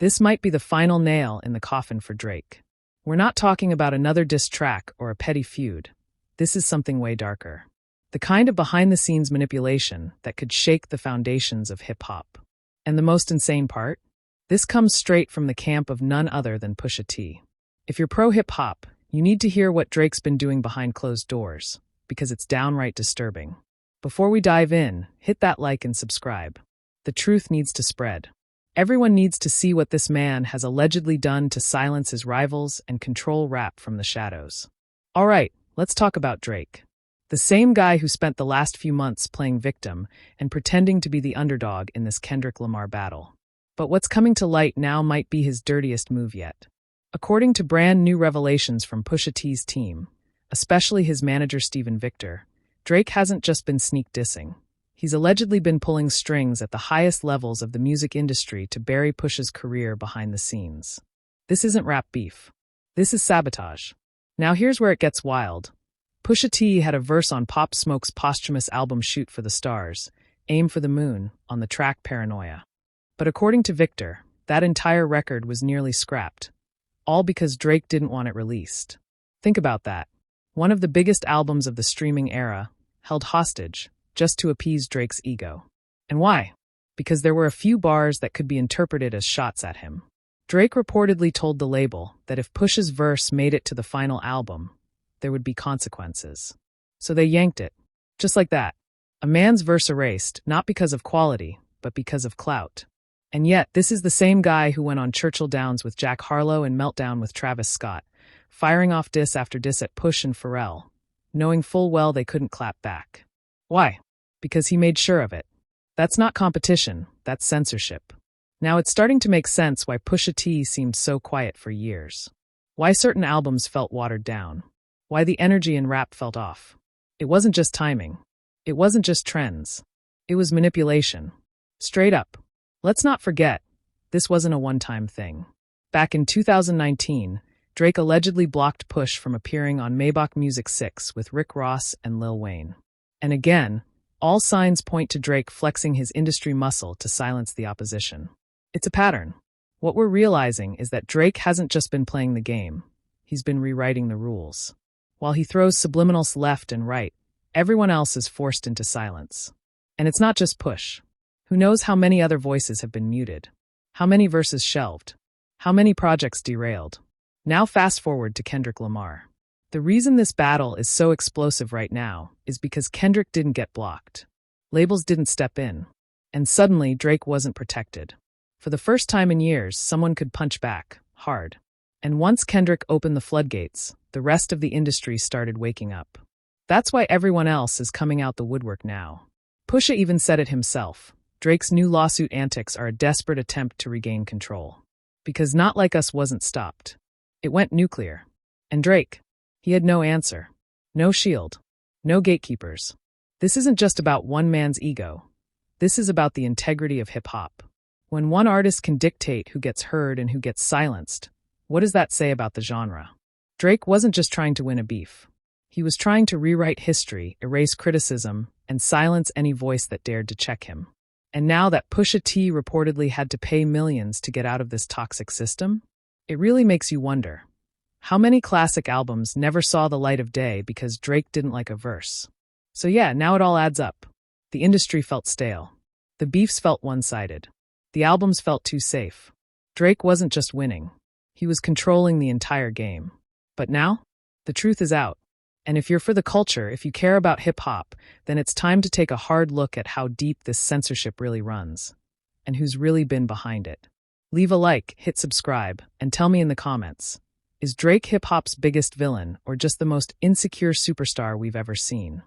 This might be the final nail in the coffin for Drake. We're not talking about another diss track or a petty feud. This is something way darker. The kind of behind-the-scenes manipulation that could shake the foundations of hip-hop. And the most insane part? This comes straight from the camp of none other than Pusha T. If you're pro-hip-hop, you need to hear what Drake's been doing behind closed doors, because it's downright disturbing. Before we dive in, hit that like and subscribe. The truth needs to spread. Everyone needs to see what this man has allegedly done to silence his rivals and control rap from the shadows. All right, let's talk about Drake. The same guy who spent the last few months playing victim and pretending to be the underdog in this Kendrick Lamar battle. But what's coming to light now might be his dirtiest move yet. According to brand new revelations from Pusha T's team, especially his manager Steven Victor, Drake hasn't just been sneak dissing. He's allegedly been pulling strings at the highest levels of the music industry to bury Pusha's career behind the scenes. This isn't rap beef. This is sabotage. Now here's where it gets wild. Pusha T had a verse on Pop Smoke's posthumous album Shoot for the Stars, Aim for the Moon, on the track Paranoia. But according to Victor, that entire record was nearly scrapped. All because Drake didn't want it released. Think about that. One of the biggest albums of the streaming era, held hostage, just to appease Drake's ego. And why? Because there were a few bars that could be interpreted as shots at him. Drake reportedly told the label that if Pusha's verse made it to the final album, there would be consequences. So they yanked it. Just like that. A man's verse erased, not because of quality, but because of clout. And yet, this is the same guy who went on Churchill Downs with Jack Harlow and Meltdown with Travis Scott, firing off diss after diss at Push and Pharrell, knowing full well they couldn't clap back. Why? Because he made sure of it. That's not competition, that's censorship. Now it's starting to make sense why Pusha T seemed so quiet for years. Why certain albums felt watered down. Why the energy in rap felt off. It wasn't just timing. It wasn't just trends. It was manipulation. Straight up. Let's not forget, this wasn't a one-time thing. Back in 2019, Drake allegedly blocked Push from appearing on Maybach Music 6 with Rick Ross and Lil Wayne. And again, all signs point to Drake flexing his industry muscle to silence the opposition. It's a pattern. What we're realizing is that Drake hasn't just been playing the game, he's been rewriting the rules. While he throws subliminals left and right, everyone else is forced into silence. And it's not just Push. Who knows how many other voices have been muted? How many verses shelved? How many projects derailed? Now fast forward to Kendrick Lamar. The reason this battle is so explosive right now is because Kendrick didn't get blocked. Labels didn't step in. And suddenly, Drake wasn't protected. For the first time in years, someone could punch back, hard. And once Kendrick opened the floodgates, the rest of the industry started waking up. That's why everyone else is coming out the woodwork now. Pusha even said it himself. Drake's new lawsuit antics are a desperate attempt to regain control. Because Not Like Us wasn't stopped. It went nuclear. And Drake, he had no answer. No shield. No gatekeepers. This isn't just about one man's ego. This is about the integrity of hip-hop. When one artist can dictate who gets heard and who gets silenced, what does that say about the genre? Drake wasn't just trying to win a beef. He was trying to rewrite history, erase criticism, and silence any voice that dared to check him. And now that Pusha T reportedly had to pay millions to get out of this toxic system, it really makes you wonder, how many classic albums never saw the light of day because Drake didn't like a verse? So yeah, now it all adds up. The industry felt stale. The beefs felt one-sided. The albums felt too safe. Drake wasn't just winning. He was controlling the entire game. But now, the truth is out. And if you're for the culture, if you care about hip-hop, then it's time to take a hard look at how deep this censorship really runs, and who's really been behind it. Leave a like, hit subscribe, and tell me in the comments, is Drake hip-hop's biggest villain or just the most insecure superstar we've ever seen?